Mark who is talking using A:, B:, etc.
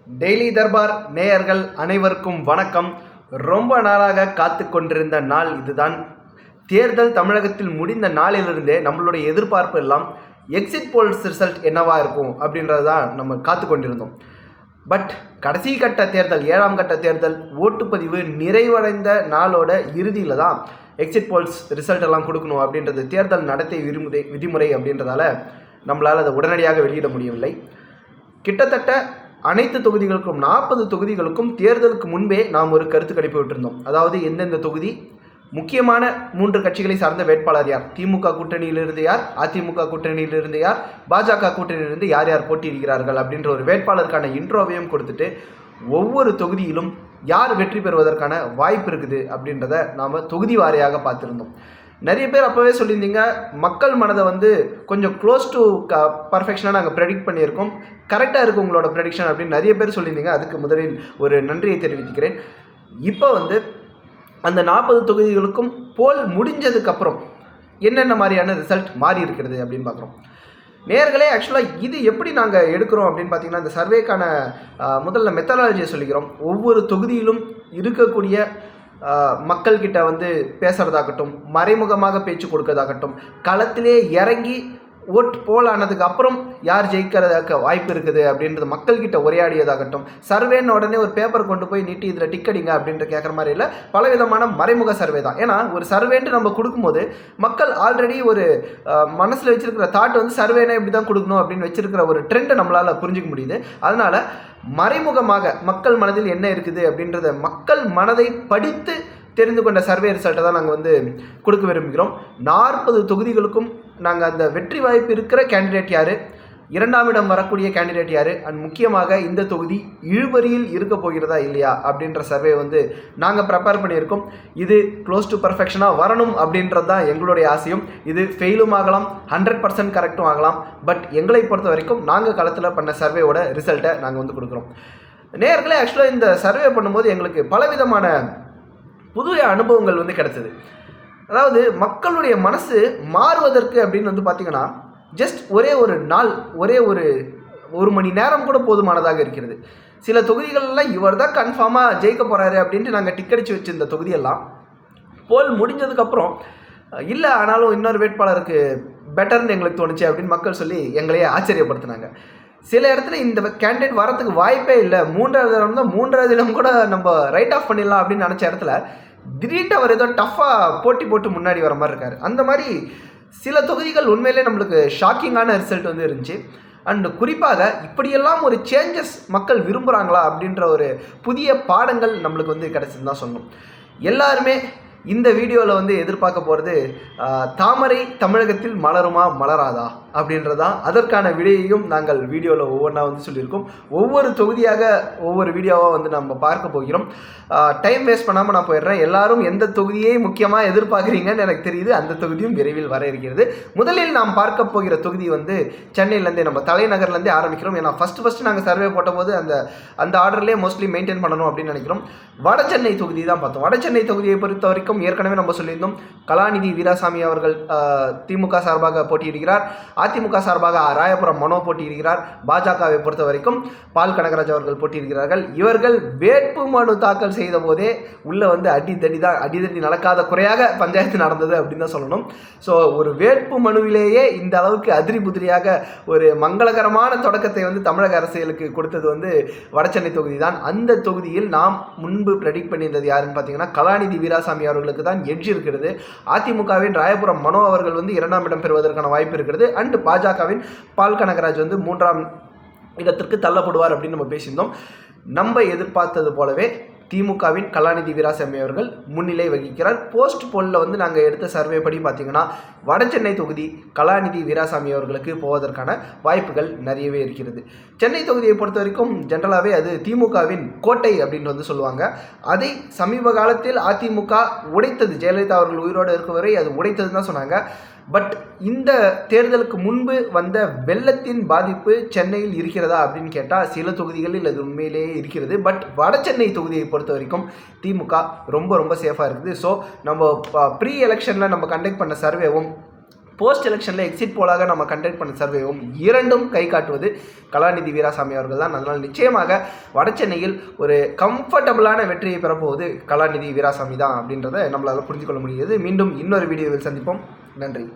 A: Daily Darbar நேயர்கள் அனைவருக்கும் வணக்கம். ரொம்ப நாளாக காத்து கொண்டிருந்த நாள் இதுதான். தேர்தல் தமிழகத்தில் முடிந்த நாளிலிருந்தே நம்மளுடைய எதிர்பார்ப்பு எல்லாம் எக்ஸிட் போல்ஸ் ரிசல்ட் என்னவா இருக்கும் அப்படின்றது தான் நம்ம காத்து கொண்டிருந்தோம். பட் கடைசி கட்ட தேர்தல், 7ஆம் கட்ட தேர்தல் ஓட்டுப்பதிவு நிறைவடைந்த நாளோட இறுதியில் தான் எக்ஸிட் போல்ஸ் ரிசல்ட் எல்லாம் கொடுக்கணும் அப்படின்றது தேர்தல் நடத்தை விதிமுறை அப்படின்றதால நம்மளால் அதை உடனடியாக வெளியிட முடியவில்லை. கிட்டத்தட்ட அனைத்து தொகுதிகளுக்கும் 40 தொகுதிகளுக்கும் தேர்தலுக்கு முன்பே நாம் ஒரு கருத்து கணிப்பு விட்டிருந்தோம். அதாவது எந்தெந்த தொகுதி, முக்கியமான 3 கட்சிகளை சார்ந்த வேட்பாளர் யார், திமுக கூட்டணியிலிருந்து யார், அதிமுக கூட்டணியிலிருந்து யார், பாஜக கூட்டணியிலிருந்து யார் யார் போட்டியிடுகிறார்கள் அப்படின்ற ஒரு வேட்பாளருக்கான இன்ட்ரோவையும் கொடுத்துட்டு ஒவ்வொரு தொகுதியிலும் யார் வெற்றி பெறுவதற்கான வாய்ப்பு இருக்குது அப்படின்றத நாம் தொகுதி வாரியாக பார்த்துருந்தோம். நிறைய பேர் அப்போவே சொல்லியிருந்தீங்க, மக்கள் மனதை கொஞ்சம் க்ளோஸ் டு பர்ஃபெக்ஷனாக நாங்கள் ப்ரெடிக்ட் பண்ணியிருக்கோம், கரெக்டாக இருக்குது உங்களோட ப்ரெடிக்ஷன் அப்படின்னு நிறைய பேர் சொல்லியிருந்தீங்க. அதுக்கு முதலில் ஒரு நன்றியை தெரிவித்துக்கிறேன். இப்போ அந்த 40 தொகுதிகளுக்கும் போல் முடிஞ்சதுக்கப்புறம் என்னென்ன மாதிரியான ரிசல்ட் மாறி இருக்கிறது அப்படின்னு பார்க்குறோம். நேர்களே, ஆக்சுவலாக இது எப்படி நாங்கள் எடுக்கிறோம் அப்படின்னு பார்த்தீங்கன்னா, இந்த சர்வேக்கான முதல்ல மெத்தடாலஜியை சொல்லிக்கிறோம். ஒவ்வொரு தொகுதியிலும் இருக்கக்கூடிய மக்கள்கிட்ட பேசுகிறதாகட்டும், மறைமுகமாக பேச்சு கொடுக்கறதாகட்டும், களத்திலே இறங்கி ஓட் போல் ஆனதுக்கு அப்புறம் யார் ஜெயிக்கிறதுக்கு வாய்ப்பு இருக்குது அப்படின்றது மக்கள்கிட்ட உரையாடியதாகட்டும், சர்வேன்னு உடனே ஒரு பேப்பர் கொண்டு போய் நீட்டி இதில் டிக்கடிங்க அப்படின்ற கேட்குற மாதிரி இல்லை, பலவிதமான மறைமுக சர்வே தான். ஏன்னா ஒரு சர்வேன்ட்டு நம்ம கொடுக்கும்போது மக்கள் ஆல்ரெடி ஒரு மனசில் வச்சுருக்கிற தாட் சர்வேனா இப்படி தான் கொடுக்கணும் அப்படின்னு வச்சுருக்கிற ஒரு ட்ரெண்டை நம்மளால் புரிஞ்சிக்க முடியுது. அதனால் மறைமுகமாக மக்கள் மனதில் என்ன இருக்குது அப்படின்றத மக்கள் மனதை படித்து தெரிந்து கொண்ட சர்வே ரிசல்ட்டை தான் நாங்கள் கொடுக்க விரும்புகிறோம். 40 தொகுதிகளுக்கும் நாங்கள் அந்த வெற்றி வாய்ப்பு இருக்கிற கேண்டிடேட் யார், 2ஆம் இடம் வரக்கூடிய கேண்டிடேட் யார், அண்ட் முக்கியமாக இந்த தொகுதி இழுபறியில் இருக்க போகிறதா இல்லையா அப்படின்ற சர்வே நாங்கள் ப்ரிப்பேர் பண்ணியிருக்கோம். இது க்ளோஸ் டு பர்ஃபெக்ஷனாக வரணும் அப்படின்றது தான் எங்களுடைய ஆசையும். இது ஃபெயிலும் ஆகலாம், 100% கரெக்டும் ஆகலாம். பட் எங்களை பொறுத்த வரைக்கும் நாங்கள் களத்தில் பண்ண சர்வேவோட ரிசல்ட்டை நாங்கள் கொடுக்குறோம். நேர்களே, ஆக்சுவலாக இந்த சர்வே பண்ணும்போது எங்களுக்கு பலவிதமான புதிய அனுபவங்கள் கிடைச்சது. அதாவது மக்களுடைய மனசு மாறுவதற்கு அப்படின்னு பார்த்தீங்கன்னா, ஜஸ்ட் ஒரே ஒரு நாள், ஒரே ஒரு மணி நேரம் கூட போதுமானதாக இருக்கிறது. சில தொகுதிகளெல்லாம் இவர் தான் கன்ஃபார்மாக ஜெயிக்க போகிறாரு அப்படின்ட்டு நாங்கள் டிக்கடிச்சு வச்சுருந்த தொகுதியெல்லாம் போல் முடிஞ்சதுக்கப்புறம் இல்லை, ஆனாலும் இன்னொரு வேட்பாளருக்கு பெட்டர்னு எங்களுக்கு தோணுச்சு அப்படின்னு மக்கள் சொல்லி எங்களையே ஆச்சரியப்படுத்தினாங்க. சில இடத்துல இந்த கேண்டிடேட் வரத்துக்கு வாய்ப்பே இல்லை, 3வது இடம் தான், 3வது இடம் கூட நம்ம ரைட் ஆஃப் பண்ணிடலாம் அப்படின்னு நினச்ச இடத்துல திடீர்னு அவர் ஏதோ டஃப்பாக போட்டு முன்னாடி வர மாதிரி இருக்கார். அந்த மாதிரி சில தொகுதிகள் உண்மையிலே நம்மளுக்கு ஷாக்கிங்கான ரிசல்ட் இருந்துச்சு. அண்ட் குறிப்பாக இப்படியெல்லாம் ஒரு சேஞ்சஸ் மக்கள் விரும்புகிறாங்களா அப்படின்ற ஒரு புதிய பாடங்கள் நம்மளுக்கு கிடச்சின்னு தான் சொல்லணும். எல்லாருமே இந்த வீடியோவில் எதிர்பார்க்க போகிறது தாமரை தமிழகத்தில் மலருமா மலராதா அப்படின்றதான். அதற்கான விடையையும் நாங்கள் வீடியோவில் ஒவ்வொன்றா சொல்லியிருக்கோம். ஒவ்வொரு தொகுதியாக ஒவ்வொரு வீடியோவாக நம்ம பார்க்க போகிறோம். டைம் வேஸ்ட் பண்ணாமல் நான் போயிடுறேன். எல்லாரும் எந்த தொகுதியை முக்கியமாக எதிர்பார்க்குறீங்கன்னு எனக்கு தெரியுது. அந்த தொகுதியும் விரைவில் வர இருக்கிறது. முதலில் நாம் பார்க்க போகிற தொகுதி சென்னையிலேருந்தே, நம்ம தலைநகர்லேருந்தே ஆரம்பிக்கிறோம். ஏன்னா ஃபஸ்ட்டு நாங்கள் சர்வே போட்டபோது அந்த ஆர்டர்லேயே மோஸ்ட்லி மெயின்டைன் பண்ணணும் அப்படின்னு நினைக்கிறோம். வட சென்னை தொகுதி தான் பார்த்தோம். வட சென்னை தொகுதியை பொறுத்த வரைக்கும் ஏற்கனவே நம்ம சொல்லியிருந்தோம், கலாநிதி வீராசாமி அவர்கள் திமுக சார்பாக போட்டியிடுகிறார், அதிமுக சார்பாக ராயபுரம் மனோ போட்டியிடுகிறார், பாஜகவை பொறுத்த வரைக்கும் பால் கனகராஜ் அவர்கள் போட்டியிடுகிறார்கள். இவர்கள் வேட்பு மனு தாக்கல் செய்த போதே உள்ள அடிதடி நடக்காத குறையாக பஞ்சாயத்து நடந்தது அப்படின்னு தான் சொல்லணும். ஸோ ஒரு வேட்பு மனுவிலேயே இந்த அளவுக்கு அதிரி புதிரியாக ஒரு மங்களகரமான தொடக்கத்தை தமிழக அரசியலுக்கு கொடுத்தது வடசென்னை தொகுதி தான். அந்த தொகுதியில் நாம் முன்பு ப்ரெடிக்ட் பண்ணியிருந்தது யாருன்னு பார்த்தீங்கன்னா, கலாநிதி வீராசாமி அவர்களுக்கு தான் எட்ஜ் இருக்கிறது. அதிமுகவின் ராயபுரம் மனோ அவர்கள் 2ஆம் இடம் பெறுவதற்கான வாய்ப்பு இருக்கிறது. அண்ட் பாஜகவின் பால் கனகராஜ் 3ஆம் இடத்திற்கு தள்ளப்படுவார் அப்படின்னு நம்ம பேசியிருந்தோம். நம்ம எதிர்பார்த்தது போலவே திமுகவின் கலாநிதி வீராசாமி அவர்கள் முன்னிலை வகிக்கிறார். போஸ்ட் போலில் நாங்கள் எடுத்த சர்வே படி பார்த்தீங்கன்னா, வடசென்னை தொகுதி கலாநிதி வீராசாமி அவர்களுக்கு போவதற்கான வாய்ப்புகள் நிறையவே இருக்கிறது. சென்னை தொகுதியை பொறுத்த வரைக்கும் ஜென்ரலாகவே அது திமுகவின் கோட்டை அப்படின்னு சொல்லுவாங்க. அதை சமீப காலத்தில் அதிமுக உடைத்தது. ஜெயலலிதா அவர்கள் உயிரோடு இருக்க வரை அது உடைத்ததுன்னு தான் சொன்னாங்க. பட் இந்த தேர்தலுக்கு முன்பு வந்த வெள்ளத்தின் பாதிப்பு சென்னையில் இருக்கிறதா அப்படின்னு கேட்டால் சில தொகுதிகளில் அது உண்மையிலேயே இருக்கிறது. பட் வட சென்னை தொகுதியை பொறுத்த வரைக்கும் திமுக ரொம்ப சேஃபாக இருக்குது. ஸோ நம்ம ப்ரீ எலெக்ஷனில் நம்ம கண்டக்ட் பண்ண சர்வேவும் போஸ்ட் எலெக்ஷனில் எக்ஸிட் போலாக நம்ம கண்டக்ட் பண்ண சர்வேவும் இரண்டும் கை காட்டுவது கலாநிதி வீராசாமி அவர்கள் தான். அதனால் நிச்சயமாக வடசென்னையில் ஒரு கம்ஃபர்டபுளான வெற்றியை பெறப்போவது கலாநிதி வீராசாமி தான் அப்படின்றத நம்மளால் புரிந்து கொள்ள முடியுது. மீண்டும் இன்னொரு வீடியோவில் சந்திப்போம். நன்றி.